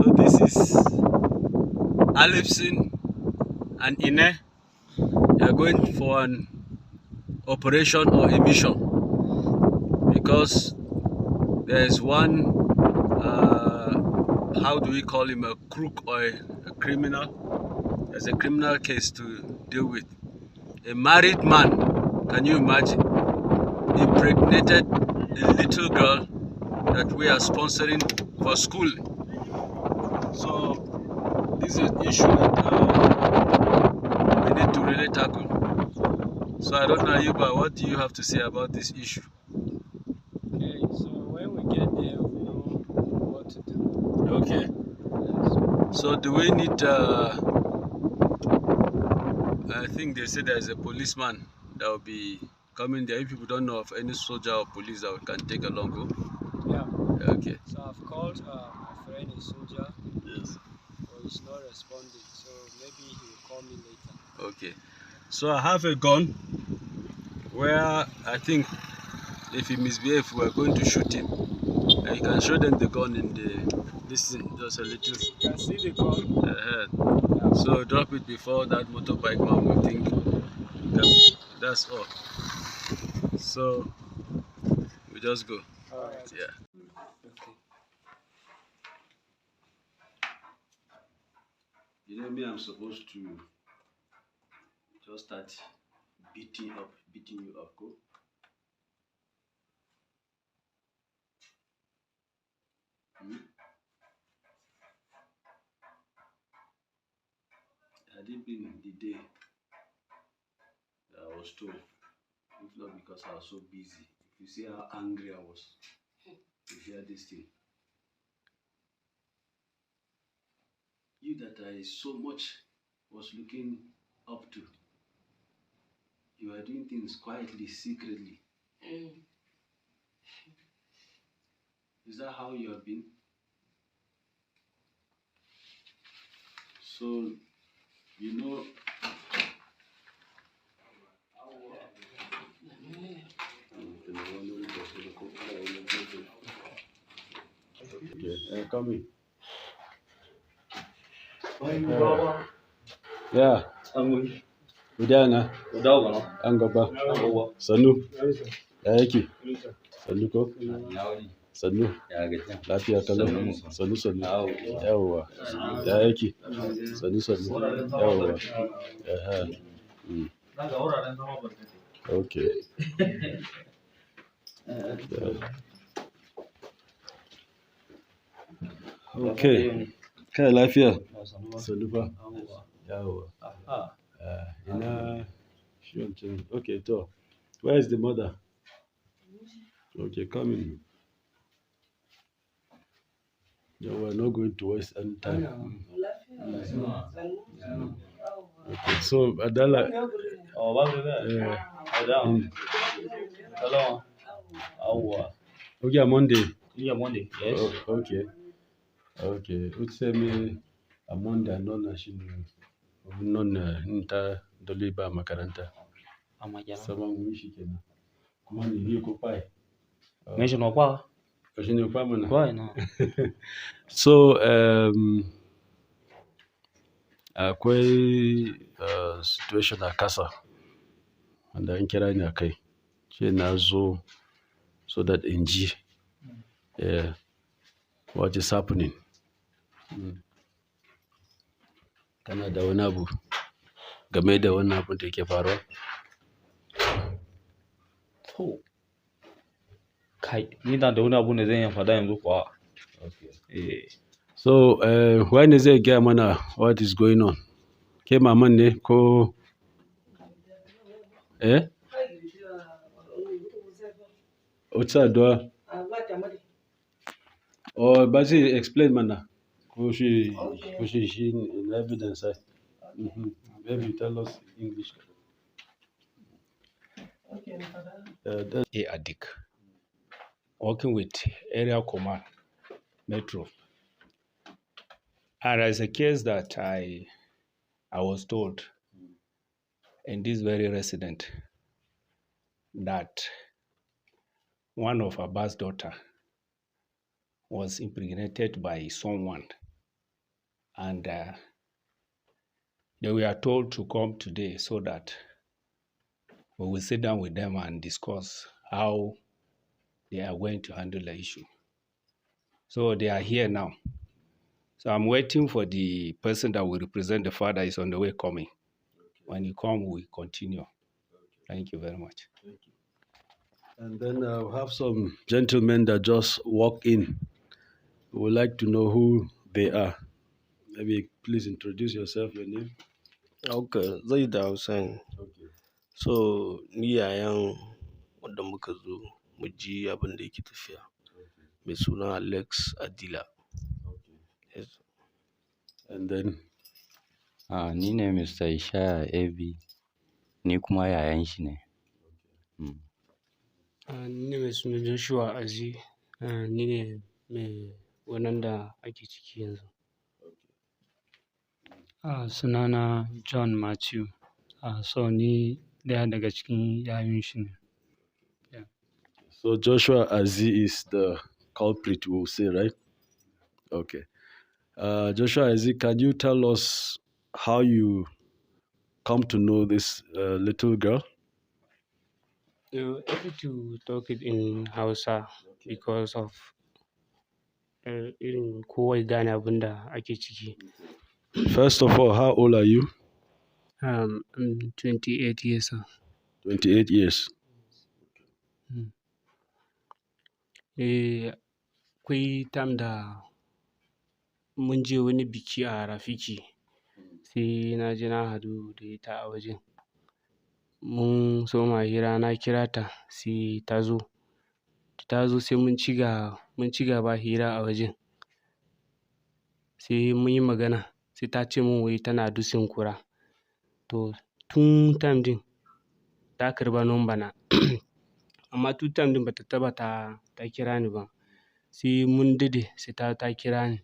So this is Alipson and Ine. They are going for an operation or a mission because there is one, how do we call him, a crook or a criminal? There's a criminal case to deal with. A married man, can you imagine, impregnated a little girl that we are sponsoring for school. So this is an issue that we need to really tackle. So I don't know, Ayuba, what do you have to say about this issue? Okay, so when we get there, we know what to do. Okay. Yes. So do we need, I think they said there's a policeman that will be coming there. If people don't know of any soldier or police that we can take along, go. Yeah. Okay. So I've called my friend, a soldier, Yes. but he's not responding. So maybe he will call me later. Okay. So I have a gun where I think if he misbehaves, we are going to shoot him. And you can show them the gun in this thing, just a little. You can see the gun. Yeah. Yeah. So drop it before that motorbike man will think. Okay. That's all. So we just go. All right. Yeah. Okay. You know me, I'm supposed to just start beating you up, go. Had it been the day that I was told, if not because I was so busy, if you see how angry I was to hear this thing. You that I so much was looking up to, you are doing things quietly, secretly. Is that how you have been? So, you know, okay, come in. Yeah. Udana. An gaba. Sannu. Ya yake? Sannu ko? Sannu. Lafiya kalau. Sannu sannu. Yawwa. Ya yake? Sannu sannu. Yawwa. Aha. Okay. Okay. Kai lafiya? Sannu ba? Yawwa. Ina shi wancan. Okay, to. Where is the mother? Okay, come in. Yeah, we're not going to waste any time. Okay, so Adala. Okay, Monday. Yeah, Monday. Yes. Oh, okay. Okay. Utse me a Monday non national non nta doliba makaranta. Saban wishi kenan. Kuma ni hiyo ko pai. Mention kwa? Kashini kwa mana. Kwa na. So akwai situation a kasa wanda an kira ni akai. Ce na zo so that in ji what is happening. Kana da wani abu game da wannan abin da yake faruwa? To. Kai, ni da wani abu ne zan yi fada yanzu kwa. Okay. So, wani zai gaya mana what is going on? Ke maman ne ko Otsa doa? Or Bazi explain mana. Ko she in evidence. Maybe tell us English. Adik, working with area command, Metro. And as a case that I was told in this very resident that one of Abba's daughter was impregnated by someone And they were told to come today so that we will sit down with them and discuss how they are going to handle the issue. So they are here now. So I'm waiting for the person that will represent the father is on the way coming. When he comes, we continue. Thank you very much. And then we have some gentlemen that just walk in. We would like to know who they are. Maybe please introduce yourself, your name. Okay, zai da Hausa ne. Okay. So, ni yayan wanda muka zo mu ji abin da yake tafiya. Mai suna Alex Adila. Okay. Yes. And then Ni ne Mr. Ishaya AB, ni kuma yayan shi ne. Ni ne mai suna Joshua Azi, ni ne mai wannan da ake ciki yanzu. Sunana John Matthew, so ni ɗaya daga cikin yayun shi ne. so Joshua Azi is the culprit, we'll say, right? Okay. Joshua Azi, can you tell us how you come to know this little girl? Happy to talk it in Hausa because of irin kowa gane abin da ake ciki. First of all, how old are you? I'm 28 years old. 28 years. Akwai time da mun je wani biki a Rafiki, sai na je na haɗu da ita a wajen. Mun soma hira, na kira ta sai ta zo. Ta zo sai mun ci gaba hira a wajen. Sai mun yi magana, sai ta ce min wai tana dusin kura. To tun time din ta karɓa number na amma tun time din bata taɓa ta kira ni ba. Sai mun daɗe sai ta kira ni.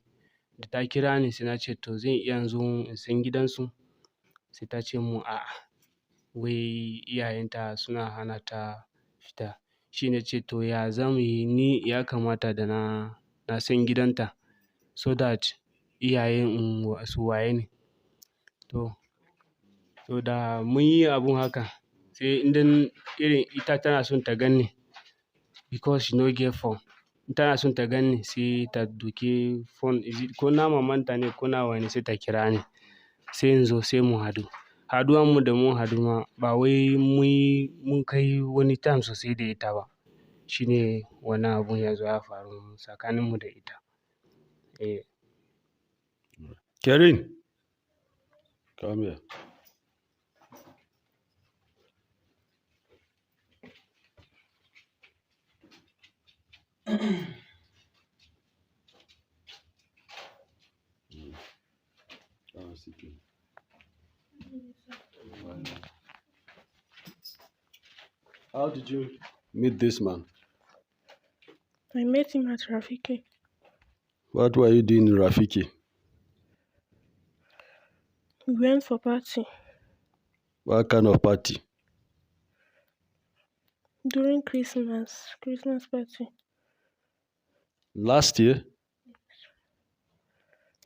Da ta kira ni sai na ce to zan iya in zo in san gidansu. Sai ta ce mun a'a, wai iyayenta suna hana ta fita. Shi na ce to ya za mu yi, ni ya kamata da na san gidanta so that iyayen su waye ni. To da mun yi abun haka sai idan irin ita tana son ta gan ni because she no get phone. In tana son ta gan ni sai ta ɗauki phone, ko na mamanta ne ko nawa ne sai ta kira ni. Sai in zo sai mu haɗu. Haɗuwan mu da mun haɗu ma ba wai mun kai wani time sosai da ita ba. Shi ne wannan abun ya zo ya faru tsakaninmu da ita. Karen, come here. How did you meet this man? I met him at Rafiki. What were you doing in Rafiki? We went for party. What kind of party? During Christmas party. Last year?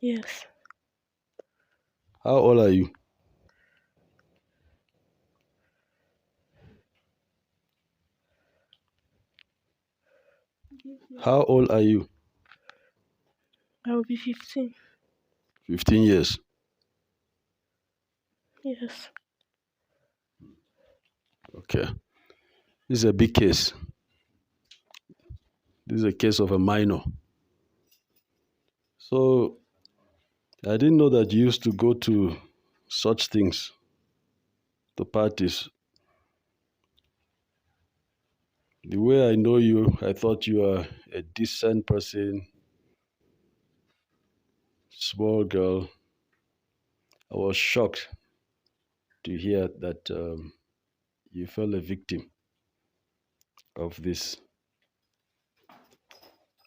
Yes. How old are you? How old are you? I will be 15. 15 years. Yes. Okay. This is a big case. This is a case of a minor. So, I didn't know that you used to go to such things, to parties. The way I know you, I thought you were a decent person, small girl. I was shocked to hear that you fell a victim of this.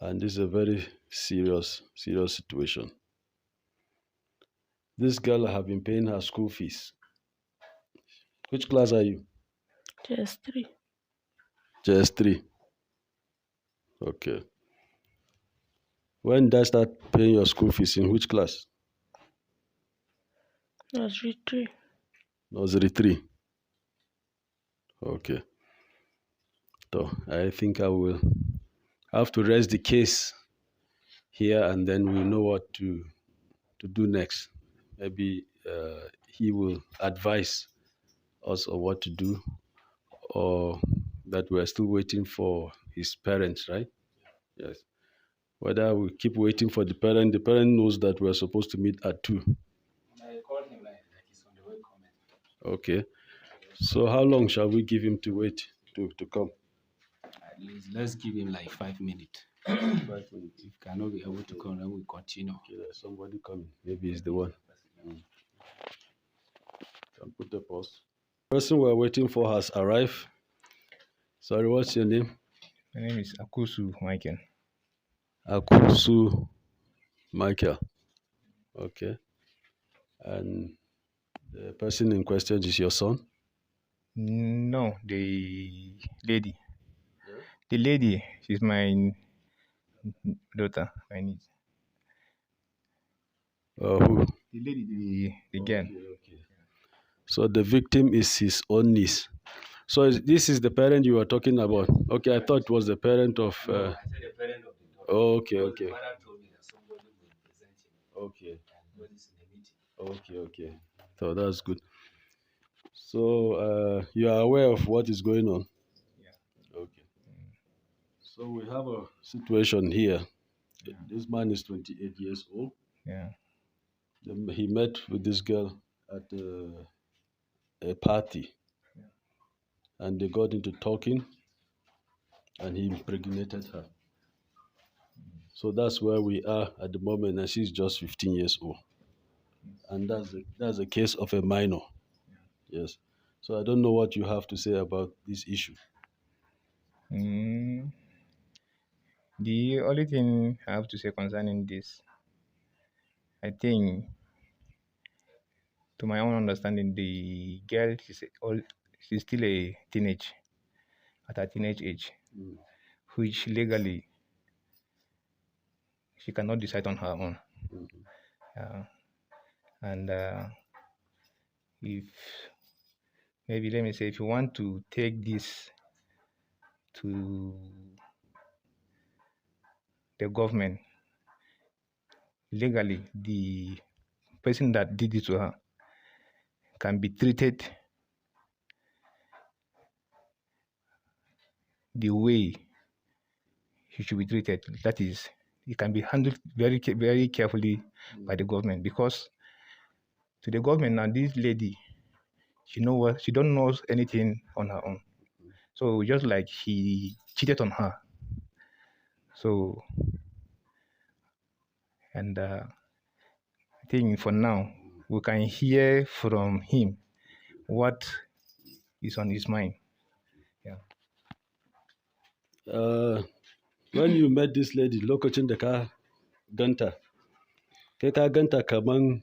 And this is a very serious situation. This girl, I have been paying her school fees. Which class are you? JS3. JS3. Okay. When did I start paying your school fees? In which class? Nursery 3. Nursery 3. Okay. So I think I will have to raise the case here, and then we'll know what to do next. Maybe he will advise us on what to do, or that we're still waiting for his parents, right? Yes. Whether we keep waiting for the parent knows that we're supposed to meet at 2. I called him like he's on the way coming. Okay. So how long shall we give him to wait to come? At least let's give him like 5 minutes. 5 minutes. If cannot be able to come, then we continue. Okay, there's somebody coming. Maybe it's the one. Can put the pause. The person we're waiting for has arrived. Sorry, what's your name? My name is Akusu Michael. Akusu Michael. Okay. And the person in question is your son? No, the lady. Yeah? The lady, she's my daughter, my niece. Who? The lady, the girl. Okay. So the victim is his own niece. So this is the parent you were talking about. Okay, I thought it was the parent of. No, I said the parent of the daughter. Okay, So okay. the father told me that somebody will present him. Okay. Nobody's in the meeting. Okay, okay. So that's good. So you are aware of what is going on? Yeah. Okay. So we have a situation here. This man is 28 years old. Yeah. He met with this girl at a party. Yeah. And they got into talking, and he impregnated her. So that's where we are at the moment, and she's just 15 years old. And that's a case of a minor. Yeah. Yes. So I don't know what you have to say about this issue. The only thing I have to say concerning this, I think, to my own understanding, the girl she's still a teenage, at a teenage age, which legally she cannot decide on her own. And if maybe let me say, if you want to take this to the government, legally the person that did it to her can be treated the way he should be treated. That is, it can be handled very, very carefully by the government, because to the government now, this lady, she don't know anything on her own. So just like he cheated on her. So, and I think for now, we can hear from him what is on his mind. Yeah. When you met this lady, lokacin da ka ganta, kai ka ganta kaman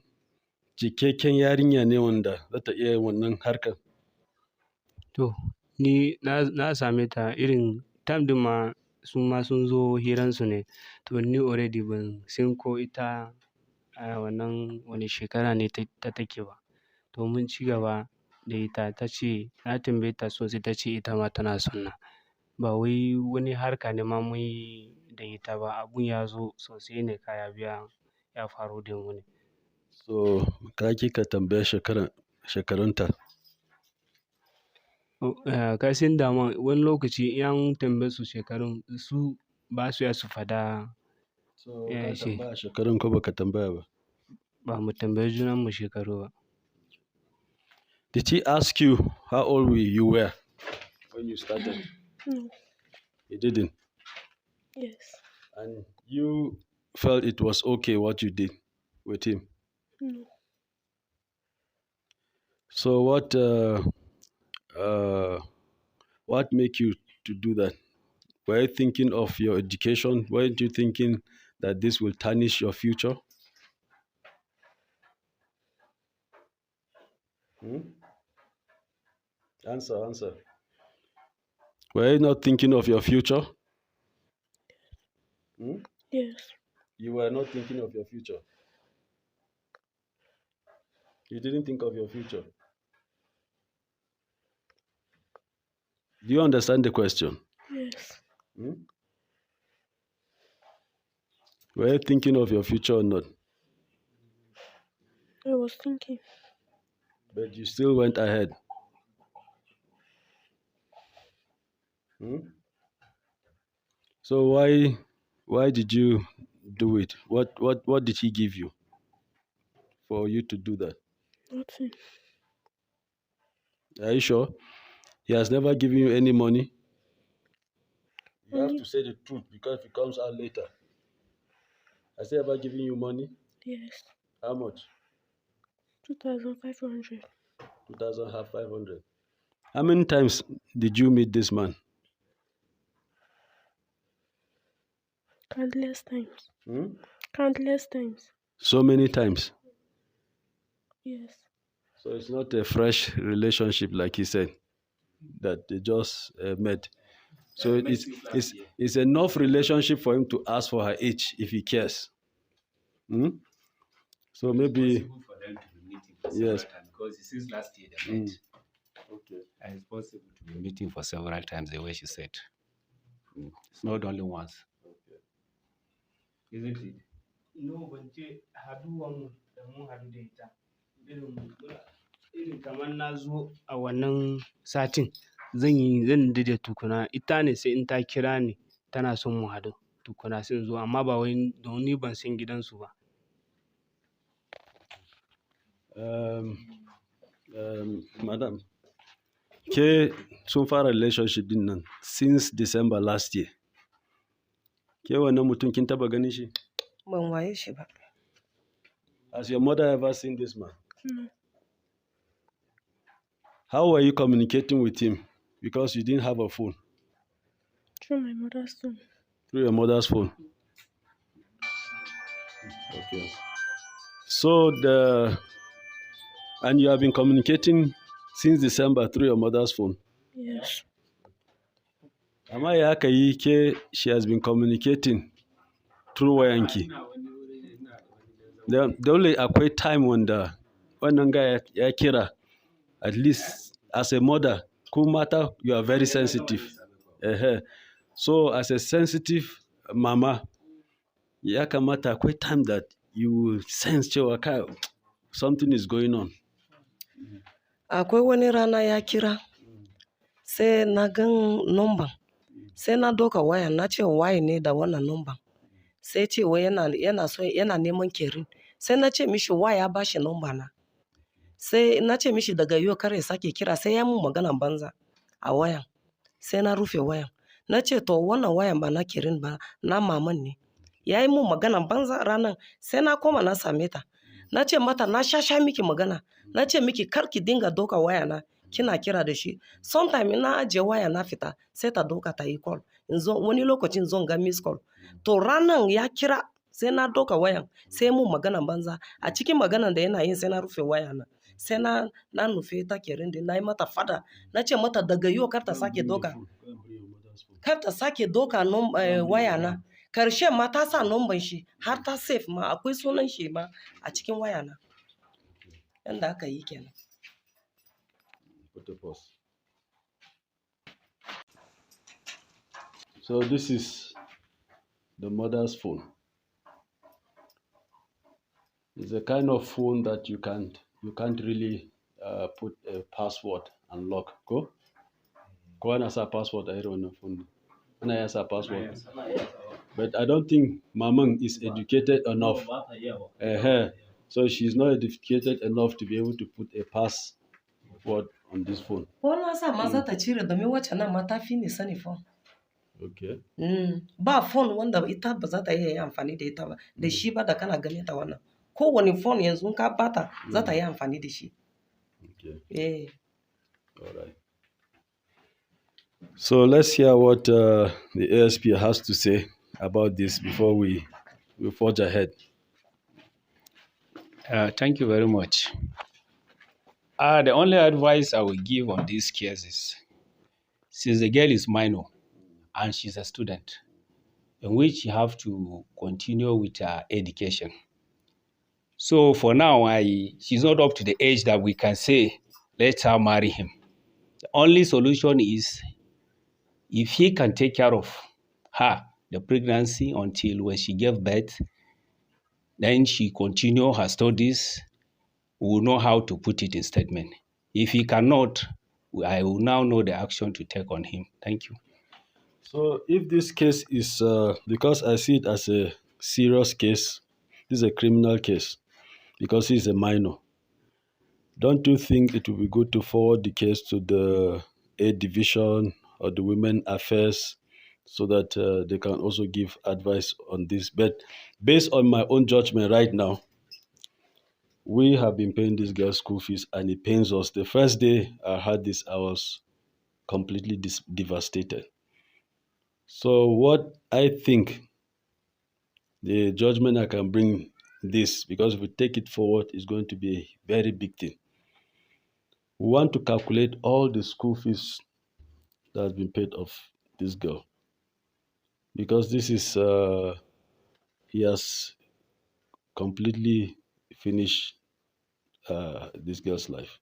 cikakken yarinya ne wanda za ta iya wannan harkar. To, ni na same ta irin time din ma sun zo hiransu ne. To ni already ban san ko ita wannan wani shekara ne ta take ba. To mun ci gaba da ita, ta ce na tambaye ta sosai, ta ce ita ma tana son na. Ba wai wani harka ne ma mun yi da ita ba, abun ya zo sosai ne, kaya biya ya faru da mu ne. So ka ka tambaya shekarunta? Ka san dama wani lokaci in an tambaye su shekarun su ba su ya su fada. So ka tambaya shekarun ko baka tambaya ba? Ba mu tambayi junan mu shekaru ba. Did he ask you how old you were when you started? No. He didn't? Yes. And you felt it was okay what you did with him? No. So what make you to do that? Were you thinking of your education? Weren't you thinking that this will tarnish your future? Answer. Were you not thinking of your future? Yes. You were not thinking of your future? You didn't think of your future. Do you understand the question? Yes. Hmm? Were you thinking of your future or not? I was thinking. But you still went ahead. Hmm? So why did you do it? What did he give you for you to do that? Nothing. Are you sure? He has never given you any money? You have Only to say the truth because if it comes out later. Has he ever given you money? yes. How much? 2,500. 2,500. How many times did you meet this man? Countless times. Hmm? Countless times. So many times. Yes. So it's not a fresh relationship like he said that they just met. So it's enough relationship for him to ask for her age if he cares. Hmm? So maybe Possible for them to be meeting for yes. several times because since last year they met. Okay. And it's possible to be meeting for several times the way she said. It's not only once. Isn't it? No, ban ce haduwanmu da mun hadu da ita. Irin kamar na zo a wannan satin zan da tukuna ita ne sai in ta kira ni tana son mu hadu tukuna sai in zo amma ba wai don ni ban san gidansu ba. Madam, ke sun fara relationship din nan since December last year. Ke wannan mutum kin taba ganin shi? Ban waye shi ba. Has your mother ever seen this man? No. How were you communicating with him? Because you didn't have a phone. Through my mother's phone. Through your mother's phone. Okay. So and you have been communicating since December through your mother's phone. Yes. Amma ya aka yi ke she has been communicating through wayanki. Dole akwai time wanda wannan guy ya kira, at least as a mother, ko mata you are very sensitive. So as a sensitive mama, ya kamata akwai time that you will sense cewa kai something is going on. Akwai wani rana ya kira sai na gan number. Sai na doka waya na ce waye ne da wannan number. Sai ce wai yana neman Kerin. Sai na ce mishi waya ba shi number na. Sai na ce mishi daga yau kar ya sake kira sai ya mun maganan banza a wayan. Sai na rufe wayan. Na ce to wannan wayan ba na Kerin ba na maman ne. Ya yi mun maganan banza ranan sai na koma na same ta. Na ce mata na sha miki magana. Na ce miki kar ki dinga doka waya na kina kira da shi. Sometime na ajiye waya na fita sai ta doka ta yi call. Wani lokacin zon ga miss call. To ranan ya kira sai na doka wayan sai mun maganan banza. A cikin maganan da yana yin sai na rufe waya na. Sai na nufe ta Kerin din na yi mata fada. Na ce mata daga yau kar ta sake doka. Kar ta sake doka waya na. Karshe ma ta sa number shi har ta save ma akwai sunan shi ma a cikin waya na. Yanda aka yi kenan. So this is the mother's phone. It's a kind of phone that you can't really put a password and lock. Ko ana sa password a irin wannan phone. Ana iya sa password. But I don't think Maman is educated enough. So she's not educated enough to be able to put a password on this phone. Wannan sa ma za ta cire domin wacce nan ma ta fi ni sani phone. Okay. Ba phone wanda ita ba za ta iya yin amfani da ita ba. Da shi ba da kana ganin ta wannan. Kowane phone yanzu ka bata za ta yi amfani da shi. Okay. All right. So let's hear what the ASP has to say about this before we forge ahead. Thank you very much. The only advice I will give on this case is, since the girl is minor and she's a student, in which you have to continue with her education. So for now, she's not up to the age that we can say, let her marry him. The only solution is if he can take care of her, the pregnancy, until when she gave birth, then she continue her studies, we will know how to put it in statement. If he cannot, I will now know the action to take on him. Thank you. So if this case is, because I see it as a serious case, this is a criminal case, because he's a minor, don't you think it would be good to forward the case to the A Division or the Women Affairs so that they can also give advice on this? But based on my own judgment right now, we have been paying this girl school fees and it pains us. The first day I had this, I was completely devastated. So what I think the judgment I can bring this, because if we take it forward, is going to be a very big thing. We want to calculate all the school fees that has been paid off this girl, because this is he has completely finished this girl's life.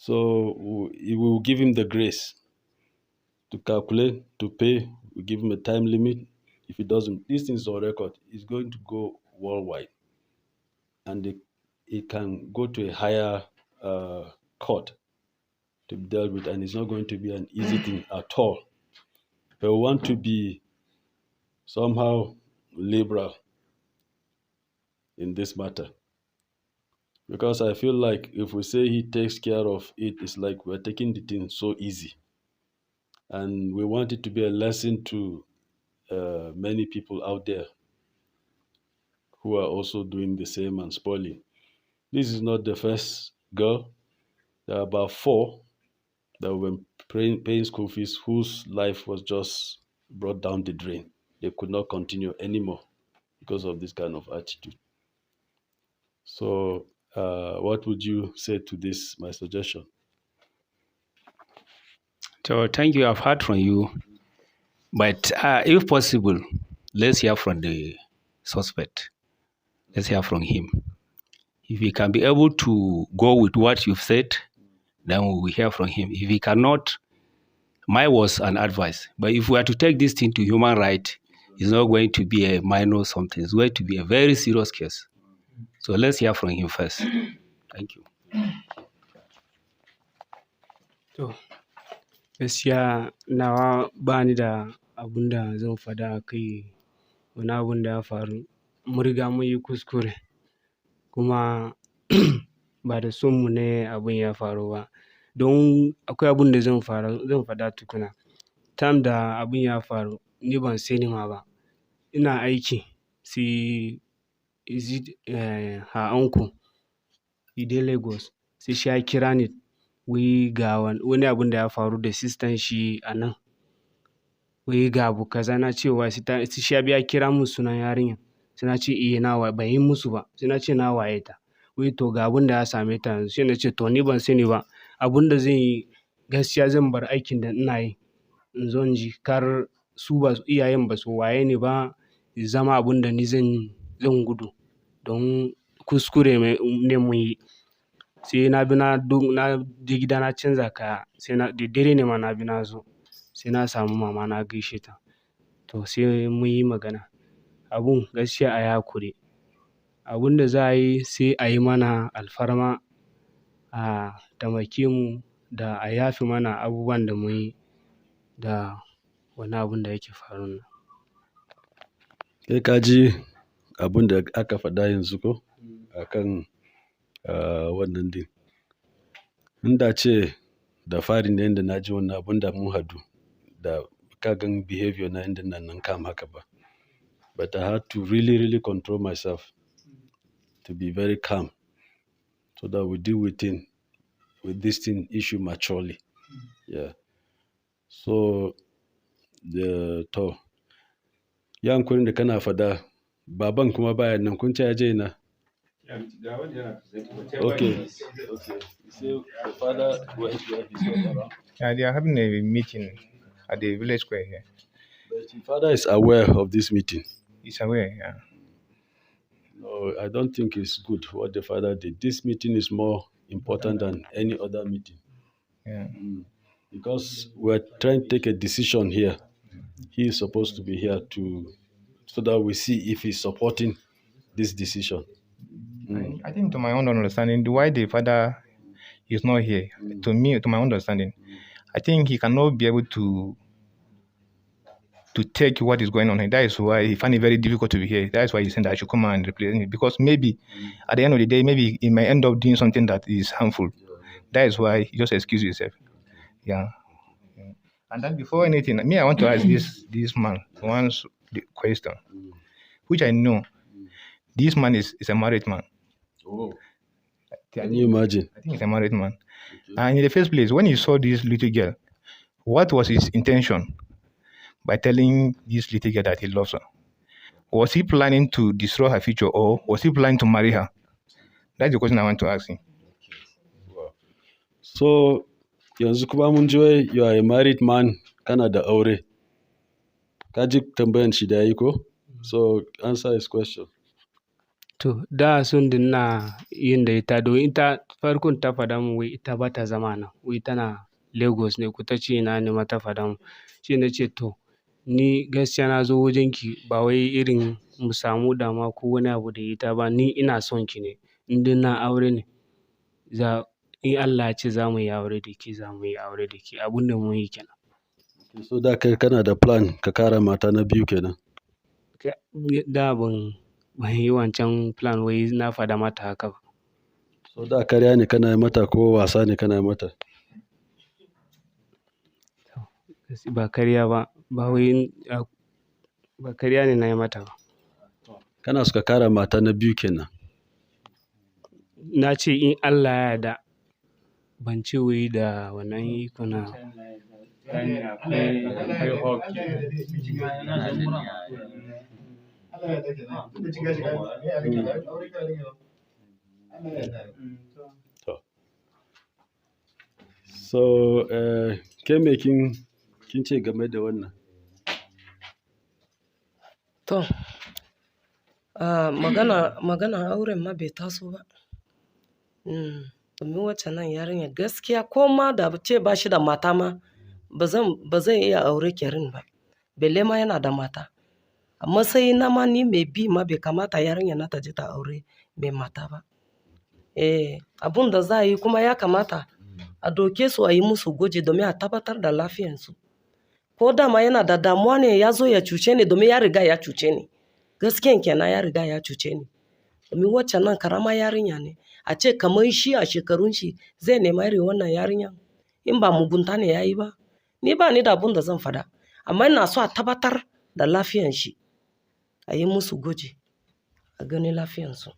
So we will give him the grace to calculate, to pay. We give him a time limit. If he doesn't, this thing is on record. It's going to go worldwide, and it can go to a higher court to be dealt with, and it's not going to be an easy thing at all. But we want to be somehow liberal in this matter, because I feel like if we say he takes care of it, it's like we're taking the thing so easy, and we want it to be a lesson to many people out there who are also doing the same and spoiling. This is not the first girl. There are about 4 that were paying school fees whose life was just brought down the drain. They could not continue anymore because of this kind of attitude. So what would you say to this, my suggestion? So thank you. I've heard from you. But if possible, let's hear from the suspect. Let's hear from him. If he can be able to go with what you've said, then we will hear from him. If he cannot, mine was an advice. But if we are to take this thing to human rights, it's not going to be a minor something. It's going to be a very serious case. So let's hear from him first. Thank you. To, gaskiya nawa ba ni da abun da zan faɗa a kai wani abun da ya faru. Mun riga mun yi kuskure, kuma ba da son mu ne abun ya faru ba. Don akwai abun da zan faɗa tukuna. Time da abun ya faru, ni ban sani ma ba. Ina aiki, sai her uncle, he dey Lagos, sai shi ya kira ni wai ga wani abun da ya faru da sistan shi a nan. Wai ga abu kaza, na ce wa sai shi ya kira mun sunan yarinyar. Sai na ce ban yi musu ba. Sai na ce na waye ta. Wai to ga abun da ya same ta yanzu. Sai na ce to ni ban sani ba. Abun da zan yi, gaskiya zan bar aikin da ina yi in zo in ji, kar su iyayen ba su waye ni ba, ya zama abun da ni zan gudu. Don kuskure ne mun yi. Sai na bi na je gida na canza kaya. Sai da dare ne ma na bi na zo. Sai na samu mama na gaishe ta. To sai mun yi magana. Abun gaskiya a yi hakuri. Abun da za a yi, sai a yi mana alfarma, a taimake mu da a yafe mana abubuwan da mun yi da wani abun da yake faruwa nan. Kai ka ji abun da aka faɗa yanzu ko akan wannan din. Inda ce da fari ne yadda na ji wannan abun da mun hadu da ka gan behavior na inda nan kam haka ba. But I had to really control myself to be very calm so that we deal with this thing issue maturely. Yeah. So to yankurin da kana fada, baban kuma baya nan, kun ce ya je na? Okay. You say the father went where he's not around? Yeah, they are having a meeting at the village square here. But the father is aware of this meeting. He's aware, yeah. No, I don't think it's good what the father did. This meeting is more important than any other meeting. Yeah. Because we're trying to take a decision here. He is supposed to be here so that we see if he's supporting this decision. I think to my own understanding, why the father is not here, to my understanding, I think he cannot be able to take what is going on here. That is why he find it very difficult to be here. That is why he said that I should come and represent him. Because maybe at the end of the day, maybe he may end up doing something that is harmful. That is why he just excuse himself. Yeah. And then before anything, I want to ask this man once the question, which I know this man is a married man. Oh. Can you imagine? I think he's a married man. And in the first place, when he saw this little girl, what was his intention by telling this little girl that he loves her? Was he planning to destroy her future, or was he planning to marry her? That's the question I want to ask him. So, yanzu kuma mun ji you are a married man, kana da aure. Ka ji tambayan shi da yi ko? So, answer his question. To, da sun dinna yin da ita domin ita farkon ta faɗa min wai ita ba ta zama nan, wai tana Lagos ne, ku ta ce ina ne ma ta faɗa min. Shi na ce to, ni gaskiya na zo wajenki ba wai irin mu samu dama ko wani abu da ita ba, ni ina son ki ne. In dai na aure ne, in Allah ya ce za mu yi aure da ke, za mu yi aure da ke. Abin da mun yi kenan. So, da kai kana da plan ka kara mata na biyu kenan? Da ban yi wancan plan wai na faɗa mata haka ba. So, da karya ne kana yi mata ko wasa ne kana yi mata? Ba karya ba, ba karya ne na yi mata ba. Kana suka kara mata na biyu kenan? Na ce in Allah ya yarda, ban ce wai da wannan iko na. So, ke me kin ce game da wannan? To, magana auren ma bai taso ba. Domin wacce nan yarinya gaskiya ko ma da ce ba shi da mata ma ba zan iya aure Kerin ba. Belle ma yana da mata. A matsayin na ma ni mai bi ma bai kamata yarinya na ta je ta aure mai mata ba. Abun da za a yi kuma ya kamata a doke su a yi musu gwaji domin a tabbatar da lafiyansu. Ko dama yana da damuwa ne ya zo ya cuce ni domin ya riga ya cuce ni. Gaskiyan kenan ya riga ya cuce ni. Domin wacce nan karama yarinya ne. A ce kamar shi a shekarun shi zai nema irin wannan yarinya. In ba mugunta ne ya yi ba. Ni ba ni da abun da zan faɗa. Amma ina so a tabbatar da lafiyan shi. A yi musu gwaji. A gani lafiyansu.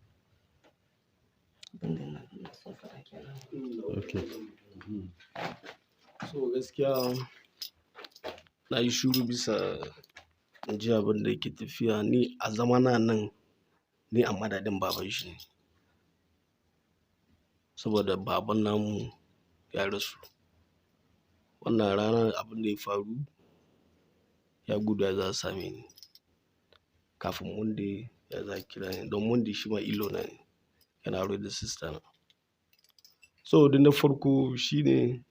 Okay. So gaskiya na yi shuru bisa ji abin da yake tafiya, ni a zamana nan ni a madadin baban shi ne. Saboda baban namu ya rasu. Wannan ranar abin da ya faru ya gudu ya za same ni. Kafin Monday ya za kira ni. Don Monday shi ma ilo na ne. Yana aure da sister na. So da na farko shi ne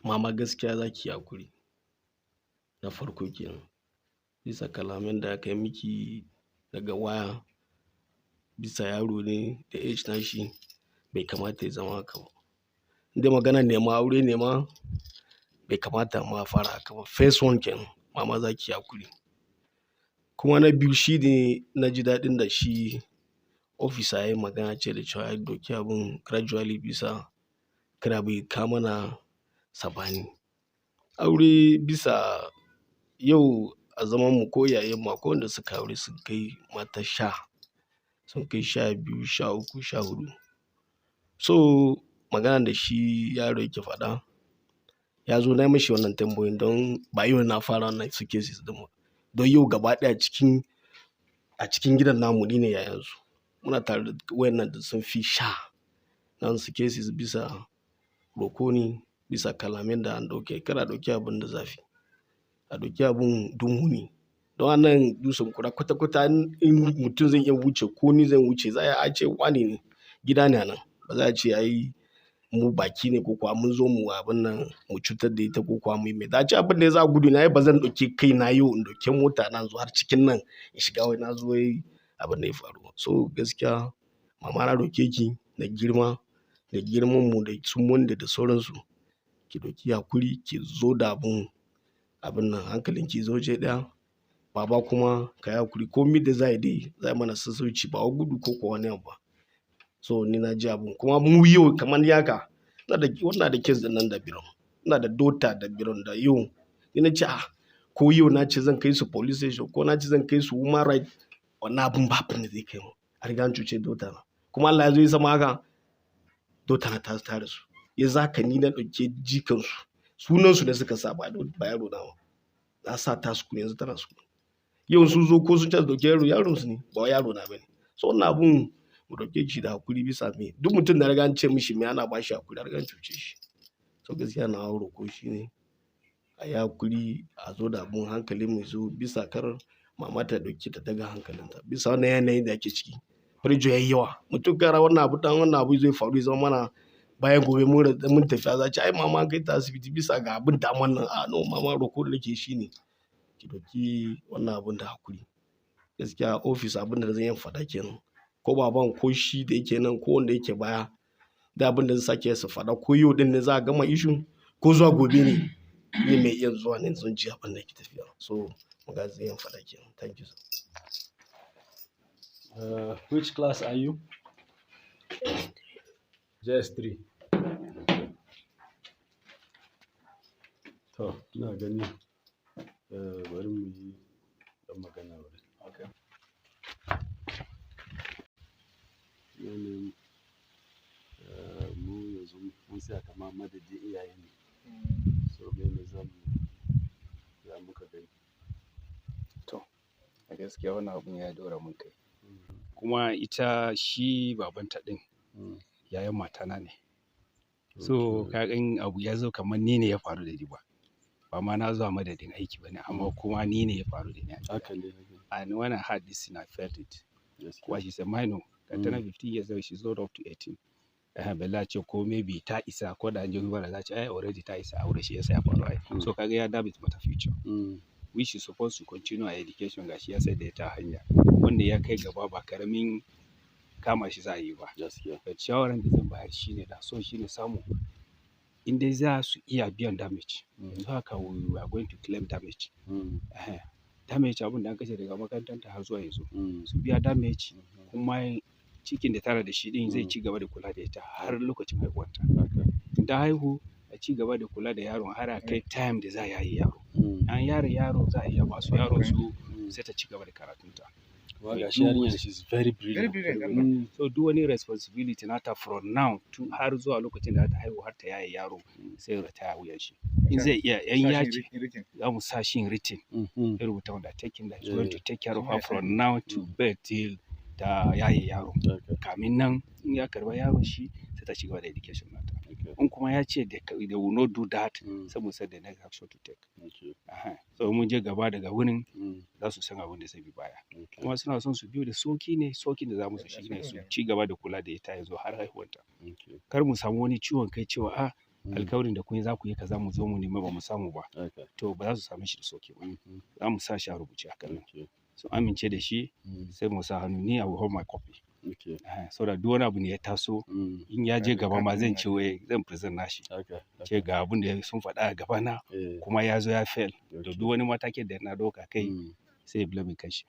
mama gaskiya za ki hakuri. Na farko kenan. Bisa kalamin da aka yi miki daga waya, bisa yaro ne da age na shi bai kamata ya zama haka ba. Inda magana nema aure nema bai kamata ma fara haka ba. First one kenan, mama za ki hakuri. Kuma na biyu shi ne na ji daɗin da shi officer ya yi magana ce da cewa ya doki abin gradually bisa kada bai kama na sabani. Aure bisa yau a zaman mu ko yayin mu ko wanda suka aure sun kai mata 10, sun kai 12, 13, 14. So magana da shi yaro yake faɗa ya zo na mishi wannan tambayoyin don ba yau na fara wannan su cases din ba. Don yau gaba ɗaya a cikin gidan namu ni ne yayansu. Muna tare da wayannan da sun fi 10 nan su cases bisa roko ne, bisa kalamin da an ɗauke. Kada a ɗauki abin da zafi. A ɗauki abin dumuni. don anan dusun kura kwata-kwata in mutum zai iya wuce ko ni zan wuce za a ce wani ne gida ne nan ba za a ce ai mu baki ne ko kuwa mun zo mu abin nan mu cutar da ita ko kuwa mu yi mai dace abin da ya za gudu na ba zan ɗauki kai na yau in ɗauki mota na zo har cikin nan in shiga wai na zo abin da ya faru so gaskiya mama na roke ki da girma da girman mu da sun wanda da sauransu ki ɗauki hakuri ki zo da abin nan hankalin ki zo je ɗaya baba kuma ka yi hakuri komai da za dai za mana sassauci ba gudu ko kuwa wani abu ba so ni na ji abun kuma mu yau kamar yaka wannan da kes da nan da biron ina da dota da biron da yau ni na ce ko yau na ce zan kai su police station ko na ce zan kai su human right wannan abun ba abin da zai kai mu a riga an cuce dota na kuma Allah ya zo ya sama haka dota na ta tare su ya zaka ni na ɗauke jikansu sunansu da suka sa ba yaro na ba na sa ta su yanzu tana su yau sun zo ko sun ce dauke yaron su ne ba yaro na bane so wannan abun mu dauke shi da hakuri bisa me duk mutum da riga an ce mishi me ana ba shi hakuri a riga an cuce shi so gaskiya na hauro ko shi ne a yi hakuri a zo da abun hankalin mu zo bisa kar mama ta dauke ta daga hankalinta bisa wannan yanayin da ake ciki farjo yayi yawa mutum kara wannan abu zai faru zama mana bayan gobe mun tafi za ci ai mama an kai ta asibiti bisa ga abin daman nan no mama roko da nake shi ne ki doki wannan abin da hakuri gaskiya office abin da zan yi faɗa kenan ko baban ko shi da yake nan ko wanda yake baya da abin da zai sake su faɗa ko yau din ne za a gama ishu ko zuwa gobe ne ni mai iya zuwa ne zan ji abin da ke tafiya so maga zan yi faɗa kenan thank you sir. Which class are you? JS3. To, ina gani bari mu yi ɗan magana wuri. Okay. Yanayin mu yanzu mun sa kama madadin iyaye ne. So mene za muka gani. To, a gaskiya wannan abun ya dora mun kai. Kuma ita shi babanta ɗin yayan matana ne. So kagan abu ya zo kamar ni ne ya faru da ni ba ma na zuwa madadin aiki ba ne amma kuma ni ne ya faru da ni. And when I heard this thing I felt it. Kuwa she's a minor. Ka tana 15 years old, she's not up to 18. Bella ce ko maybe ta isa ko da an je gwada za ce already ta isa aure shi yasa ya faru ai. So kaga ya damage mata future. Which is supposed to continue her education gashi ya sai da ta hanya wanda ya kai gaba ba karamin kama shi za a yi ba. But shawaran da zan bayar shine da so shine samu in dai za su iya biyan damage. Yanzu haka we are going to claim damage. Damage abin da an kashe daga makarantar ta har zuwa yanzu. Su biya damage kuma cikin da tara da shi din zai ci gaba da kula da ita har lokacin haihuwarta. Da haihu a ci gaba da kula da yaron har a kai time da za a yaye yaro. An yaro za a iya ba su yaro su sai ta ci gaba da karatunta. She's very brilliant. So duk wani responsibility nata from now to har zuwa lokacin da ta haihu har ta yaye yaro sai ta wuyan shi. In zai iya yan yaji za mu sa shi in written. Ya rubuta wanda taking that is going to take care of her from now to birth till ta yaye yaro. Kamin nan in ya karba yaron shi sai ta ci gaba da education nata. In kuma ya ce they will not do that sai mu say the next action to take. So mun je gaba daga wurin za su san abin da zai bi baya. Kuma suna son su biyo da sokin da za mu su shi ne su ci gaba da kula da ita yanzu har haihuwanta. Kar mu samu wani ciwon kai cewa alkawarin da kun yi za ku yi kaza mu zo mu nema ba mu samu ba. To ba za su same shi da soki ba. Za mu sa shi a rubuce hakan nan. Su amince da shi sai mu sa hannu ni I will hold my copy. So da duk wani abu ne ya taso in ya je gaba ma zan ce zan present nashi. Ce ga abin da sun faɗa a gaba na kuma ya zo ya fail. Da duk wani matakin da na ɗauka kai sai ya blame kanshi.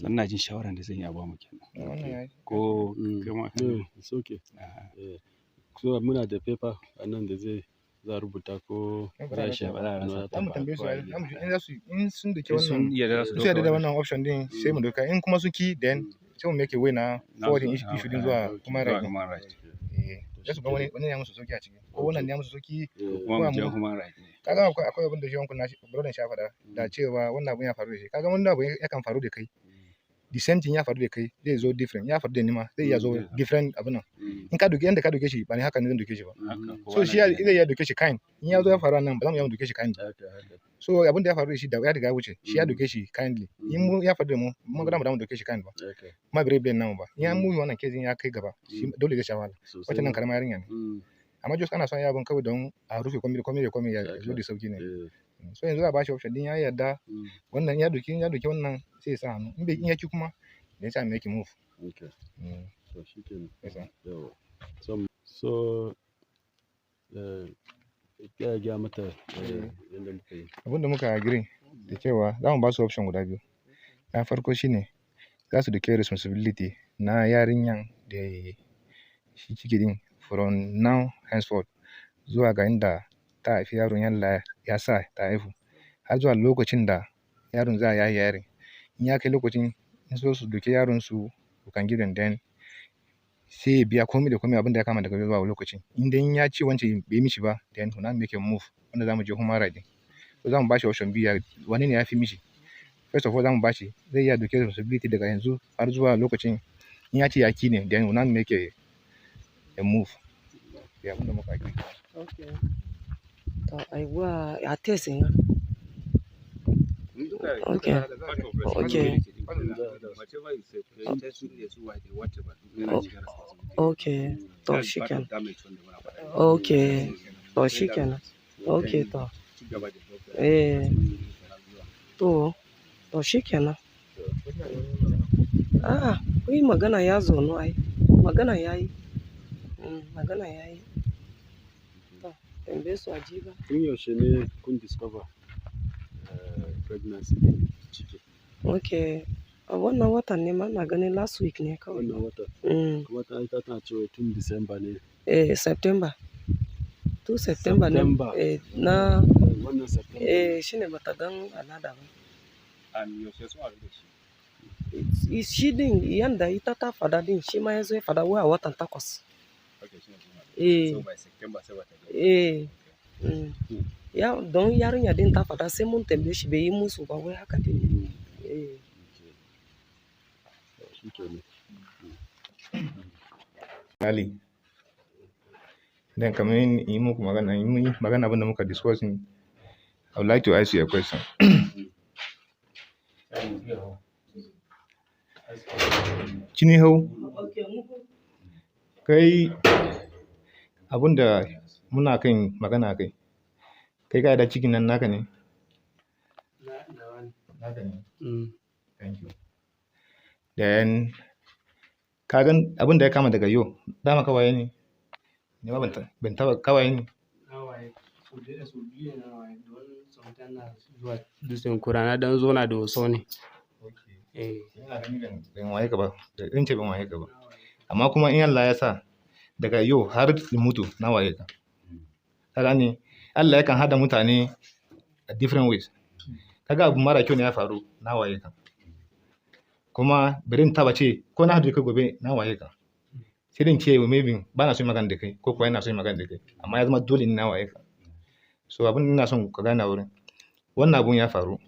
Ina jin shawaran da zan yi a ba mu kenan. Ko kuma it's okay. So muna da paper a nan da zai za rubuta ko za shi ba za mu tambaye su in sun dake wannan su yarda da wannan option din sai mu doka in kuma sun ki then sai mu make way na forwarding issue din zuwa human right. Sai su ga wani ne ya musu soki a ciki ko wannan ne ya musu soki kuma mu human right ne. Kaga akwai abin da shi wankun nashi brother sha faɗa da cewa wannan abun ya faru da shi kaga wannan abun yakan faru da kai the same thing ya faru da kai zai zo different, ya faru da ni ma zai iya zo different abin nan. In ka doke yanda ka doke shi ba ne haka ne zan doke shi ba. So shi zai iya doke shi kind, in ya zo ya faru nan ba za mu iya doke shi kind. So abin da ya faru da shi da ya riga ya wuce, shi ya doke shi kindly. In mu ya faru da mu, mun ga mu doke shi kind ba. Kuma bai bai nan ba. In ya mu wannan case ya kai gaba, dole zai sha wahala. Wata nan karamar yarinya ne. Amma just ana son ya abin kawai don a rufe komai ya zo da sauki ne. So yanzu a bashi option din ya yarda wannan ya doki wannan sai ya sa hannu. In bai in ya ki kuma ya sa make move. So shikenan. So ya ga mata yanda muka yi. Abin da muka agree da cewa za mu ba su option guda biyu. Na farko shine za su dauki responsibility na yarinyan da shi ciki din from now henceforth zuwa ga inda ta haifi yaron yalla ya sa ta haihu har zuwa lokacin da yaron za a yaye yaron. In ya kai lokacin in so su dauki yaron su can give them then sai ya biya komai da komai abin da ya kama daga zuwa lokacin. In dai ya ce wancan bai mishi ba then to now make a move wanda za mu je human right. So za mu ba shi option biyu wani ne ya fi mishi. First of all za mu ba shi zai iya dauke responsibility daga yanzu har zuwa lokacin in ya ce ya ki ne then we now make a move. Ya abin da muka agree. Okay. To aiwa ya test yin. Okay. Okay. Okay. To shikenan. Okay. To shikenan. Okay to. To shikenan. Kuyi magana ya zo no ai. Magana yayi. Magana yayi. To tambaye su ajiba. Tun yaushe ne kun discover pregnancy din ciki? Okay. A wannan watan ne ma ina ganin last week ne kawai. Wannan watan? Kuma ta tana cewa tun December ne. September. Tun September ne. Na wannan September. shine bata gan al'ada ba. And yaushe so a da shi? Shi din yanda ita ta fada din shi ma ya zo ya fada wai a watan 8. So by September sai wata gaba. Ya don yarinya din ta fada sai mun tambaye shi bai yi musu ba wai haka din. Ali. Then kamar yi muku magana abin da muka discussing. I would like to ask you a question. Cini hau kai abin da muna kan magana kai ka da cikin nan naka ne? Naka ne. Thank you. Then ka gan abin da ya kama daga yau dama kawaye ne? Ni ma ban taba kawaye ne. So biyu na waye don sometimes na zuwa dusin kura na dan zo na da waso ne. Ina ganin ban waye ka ba, in ce ban waye ka ba. Amma kuma in Allah ya sa daga yau har mutu na waye ka. Ka gane Allah yakan hada mutane a different ways. Kaga abu mara kyau ne ya faru na waye ka. Kuma birin taba ce ko na hadu ka gobe na waye ka. Sai din ce maybe ba na so magana da kai ko kuwa ina so magana da kai amma ya zama dole ne na waye ka. So abin ina son ka gane wurin wannan abun ya faru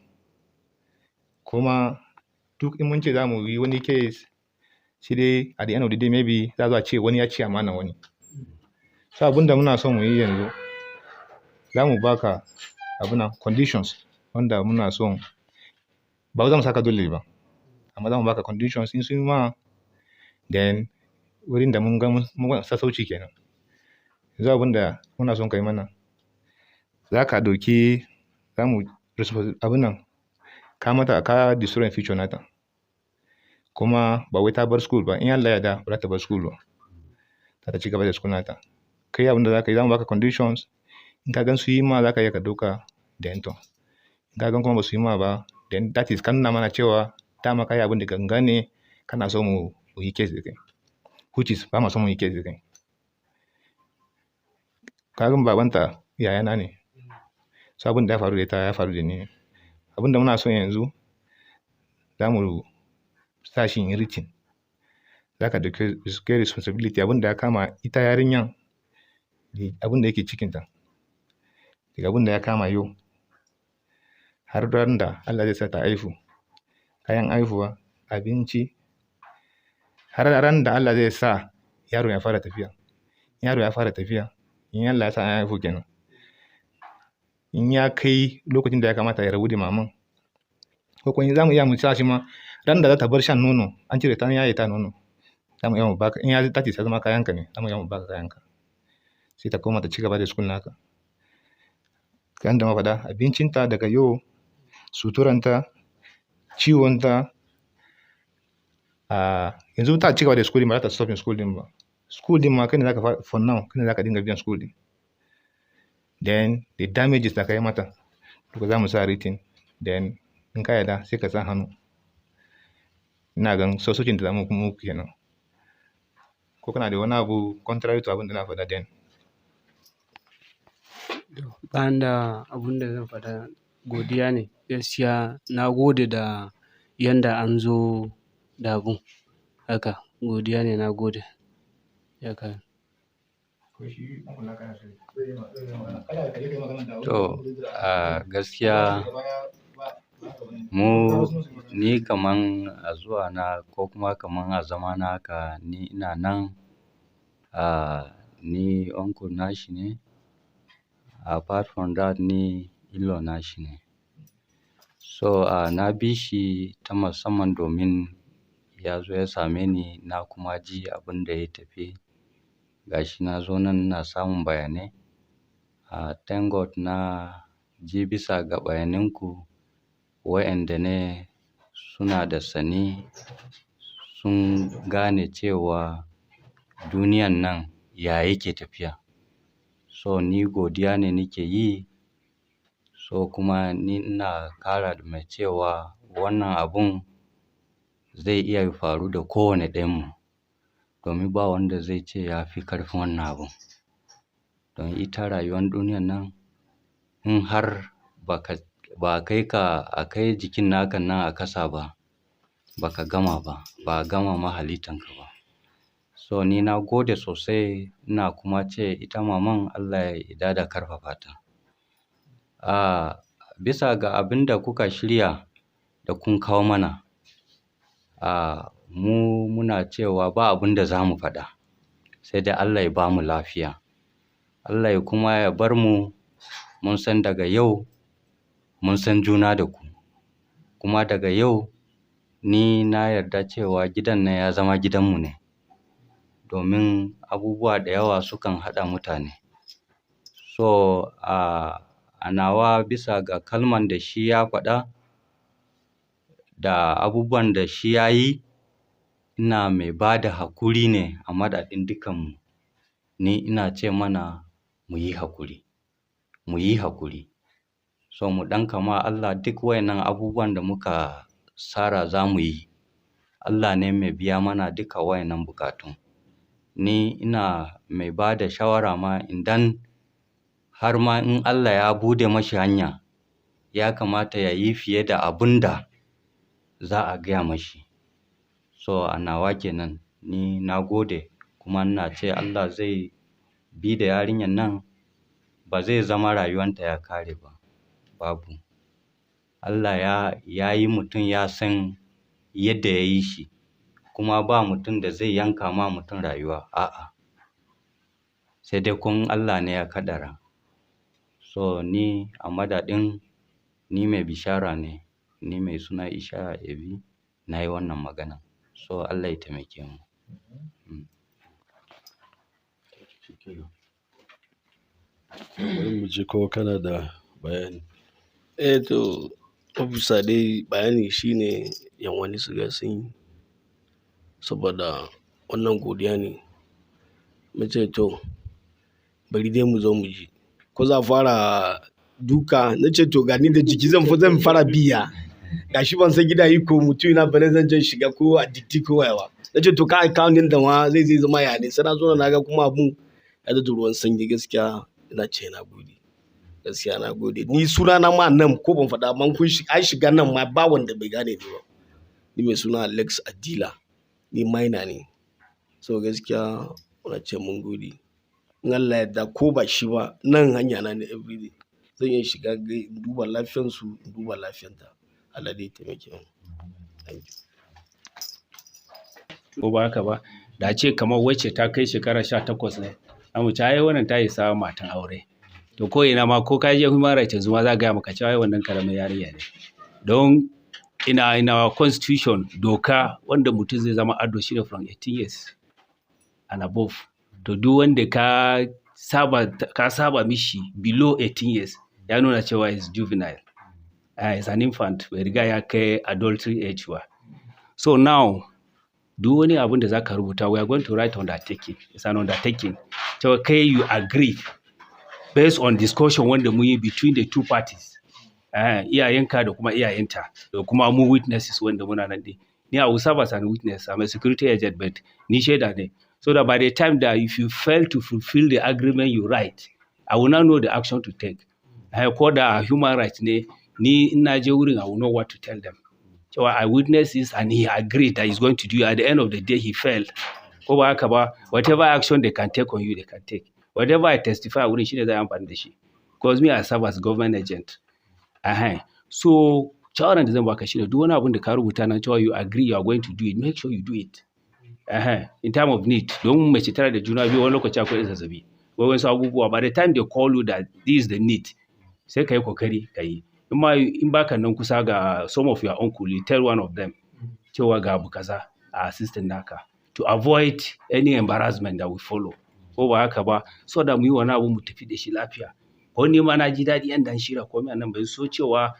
kuma duk in mun ce za mu yi wani case shi dai at the end of the day maybe za a ce wani ya ci amana wani. So abin da muna son mu yi yanzu za mu baka abuna conditions wanda muna son ba za mu saka dole ba amma za mu baka conditions in sun ma then wurin da mun ga mun sassauci kenan. Yanzu abin da muna son kai mana za ka ɗauki za mu abin nan ka destroy future nata kuma ba wai ta bar school ba in Allah ya da ba za ta bar school ba ta ci gaba da school nata. Kai abin da za ka yi za mu baka conditions in ka gan su yi ma za ka iya ka ɗauka then to in ka gan kuma ba su yi ma ba then that is kan nuna mana cewa dama ka yi abin da gangan ne kana so mu yi case da kai which is ba ma so mu yi case da kai. Ka gan babanta yayana ne. So abin da ya faru da ita ya faru da ni. Abin da muna so yanzu za mu sa shi in written. Za ka dauki responsibility abin da ya kama ita yarinyan abin da yake cikinta. Daga abin da ya kama yau har ran da Allah zai sa ta haihu. Kayan haihuwa abinci har ran da Allah zai sa yaro ya fara tafiya. Yaro ya fara tafiya, in Allah ya sa an haihu kenan. In ya kai lokacin da ya kamata ya rabu da maman, ko kuma za mu iya mu sa shi ma ran da za ta bar shan nono, an cire ta yaye ta nono, za mu iya mu baka, in ya tace ta zama kayanka ne, za mu iya mu baka kayanka. Sai ta koma ta ci gaba da school naka. Kan da mafaɗa, abincinta daga yau, suturanta, ciwonta, yanzu ta ci gaba da school ba za ta stop school din ba. School din ma kai ne zaka for now, kai ne zaka dinga biyan school din. Then the damages da ka yi mata, duka za mu sa rating. Then in ka yarda sai ka sa hannu. Ina gan sassaucin da za mu kuma kenan. Ko kana da wani abu contrary to abin da na faɗa then? Bani da abun da zan faɗa, godiya ne. Gaskiya na gode da yanda an zo da abun haka. Godiya ne, na gode. Haka. To, gaskiya ni kaman a zuwa na ko kuma kaman a zamana haka ni ina nan, ni uncle nashi ne. Apart from that ni in-law nashi ne. So, na bi shi ta musamman domin ya zo ya same ni, na kuma ji abin da ya tafi. Ga shi na zo nan ina samun bayanai. Thank God na ji bisa ga bayananku wa'yanda ne suna da sani, sun gane cewa duniyan nan ya yake tafiya. So ni godiya ne nake yi. So kuma ni ina ƙara da mai cewa wannan abun zai iya faru da kowane ɗayanmu, domin ba wanda zai ce ya fi ƙarfin wannan abun. Don ita rayuwar duniyan nan in har ba a kai jikin naka nan a ƙasa ba, baka gama ba, ba a gama ma halittanka ba. So ni na gode sosai, ina kuma ce ita maman Allah ya daɗa ƙarfafa ta. Bisa ga abin da kuka shirya da kun kawo mana, muna cewa ba abin da za mu faɗa, sai dai Allah ya ba mu lafiya. Allah ya kuma ya bar mu, mun san daga yau mun san juna da ku. Kuma daga yau ni na yarda cewa gidan nan ya zama gidanmu ne, domin abubuwa da yawa sukan haɗa mutane. So, a nawa bisa ga kalman da shi ya faɗa da abubuwan da shi ya yi, ina mai ba da haƙuri ne a madadin dukanmu. Ni ina ce mana mu yi haƙuri, mu yi haƙuri. So mu ɗan kama Allah duk wayannan abubuwan da muka tsara za mu yi. Allah ne mai biya mana duka wayannan bukatun. Ni ina mai ba da shawara ma idan har ma in Allah ya buɗe mashi hanya, ya kamata ya yi fiye da abun da za a gaya mashi. So a nawa kenan, ni na gode kuma ina ce Allah zai bi da yarinyar nan, ba zai zama rayuwanta ya kare ba, babu. Allah ya yi mutum ya san yadda ya yi shi, kuma ba mutum da zai yanka ma mutum rayuwa, a'a. Sai dai kun Allah ne ya kaddara. So ni a madadin ni mai bishara ne, ni mai suna Ishaya Ebi, na yi wannan magana. So Allah ya taimake mu. Bari mu ji ko kana da bayani. To, bisa dai bayani shine yan wani su ga sun yi, saboda wannan godiya ne. Mace to, bari dai mu zo mu ji. Ko za fara duka, na ce to gani da jiki zan fara biya. Gashi ban san gida yi ko mutum na bane zan je shiga ko a dikti ko yawa. Na ce to ka account din da ma zai zama ya ne. Sai na zo na ga kuma abun ya da ruwan sanyi, gaskiya ina ce na gode. Gaskiya na gode. Ni suna na ma nan ko ban faɗa ban kun shiga nan ma ba wanda bai gane ni ba. Ni mai suna Alex Adila, ni minor ne. So gaskiya muna ce mun gode. In Allah ya yarda ko ba shi ba, nan hanya na ne everyday. Zan iya shiga in duba lafiyansu, in duba lafiyanta. Allah dai ya taimake mu. Thank you. ko ba haka ba, da ce kamar wacce ta kai shekara 18 ne mu ci ai wannan ta isa matan aure. To ko ina ma ko ka je human rights yanzu ma za ga maka cewa wannan karamin yarinya ne. Don in our constitution doka wanda mutum zai zama ado shi ne from 18 years and above. To duk wanda ka saba mishi below 18 years ya nuna cewa is juvenile. Is an infant bai riga ya kai adultery age ba. So now duk wani abin da zaka rubuta we are going to write undertaking. It's an undertaking. So kai you agree based on discussion wanda mun yi between the two parties. Iyayenka da kuma iyayenta da kuma mu witnesses wanda muna nan dai. Ni I will serve as an witness. I'm a security agent but ni shaida ne. So that by the time that if you fail to fulfill the agreement you write, I will not know the action to take. Ko da human rights ne, ni in na je wurin I will know what to tell them. So I witnessed this and he agreed that he's going to do it. At the end of the day, he failed. Ko ba haka ba, whatever action they can take on you, they can take. Whatever I testify wurin shi ne zai amfani da shi. Because me I serve as government agent. So shawaran da zan baka shi ne duk wani abin da ka rubuta nan cewa you agree you are going to do it, make sure you do it. In time of need, don mace tana da juna biyu wani lokaci akwai zazzabi. Ko wasu abubuwa by the time they call you that this is the need, sai ka yi kokari ka yi. In baka nan kusa ga some of your uncle, you tell one of them cewa ga abu kaza a assistant naka to avoid any embarrassment that will follow. Ko ba haka ba, so da mu yi wani abu mu tafi da shi lafiya. Ko ni ma na ji daɗi yan dan shira komai a nan bai so cewa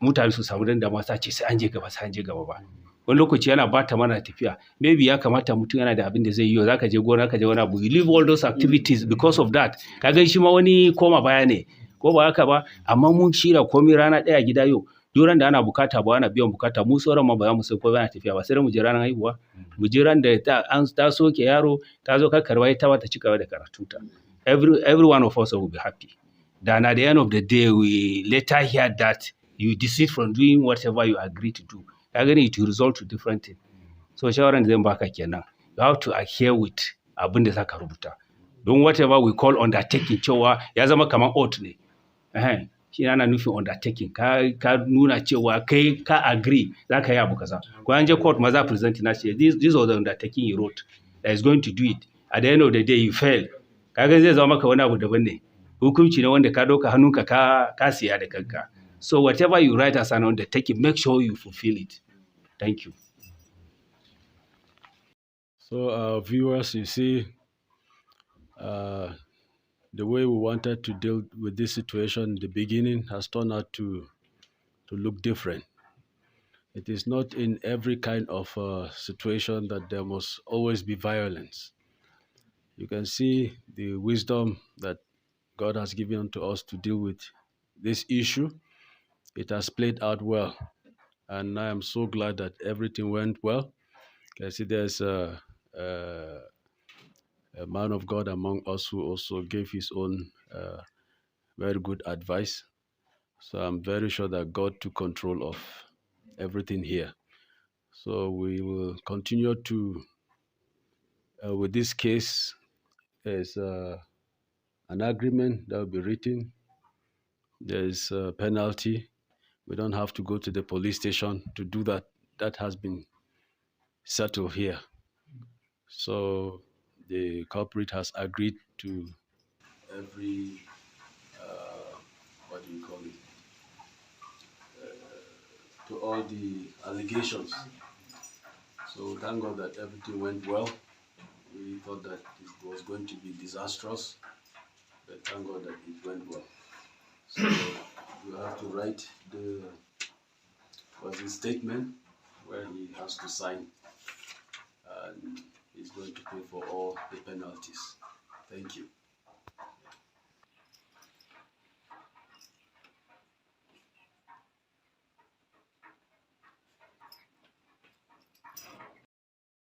mutane su samu dandama sa ce sai an je gaba ba. Wani lokaci yana bata mana tafiya. Maybe ya kamata mutum yana da abin da zai yi zaka je gona ka je wani abu. You leave all those activities because of that. Ka gan shi ma wani koma baya ne. Ko ba haka ba, amma mun shira komai rana ɗaya gida yau. Duran da ana bukata ba ana biyan bukata mu sauran ma ba za mu sai ko bana tafiya ba sai mu je ranar haihuwa. Mu je ran da ta soke yaro ta zo ka karba ita ta cika da karatunta. Every one of us will be happy. Then at the end of the day we later hear that you desist from doing whatever you agree to do. Kaga it will result to different things. So shawaran da zan baka kenan. You have to adhere with abin da zaka rubuta. Don whatever we call undertaking cewa ya zama kamar oath ne. Shi ana nufin undertaking. Ka nuna cewa kai ka agree zaka yi abu kaza. Ko an je court ma za present na ce this was the undertaking you wrote that is going to do it. At the end of the day you fail. Kaga zai zama maka wani abu daban ne. Hukunci ne wanda ka dauka hannunka ka siya da kanka. So whatever you write as an undertaking, make sure you fulfill it. Thank you. So viewers, you see, the way we wanted to deal with this situation in the beginning has turned out to look different. It is not in every kind of situation that there must always be violence. You can see the wisdom that God has given to us to deal with this issue. It has played out well. And I am so glad that everything went well. I see there's a man of God among us who also gave his own very good advice. So I'm very sure that God took control of everything here. So we will continue to, with this case, there's an agreement that will be written. There's a penalty. We don't have to go to the police station to do that. That has been settled here. So the culprit has agreed to every, what do you call it, to all the allegations. So thank God that everything went well. We thought that it was going to be disastrous, but thank God that it went well. So you have to write the statement where he has to sign, and he's going to pay for all the penalties. Thank you.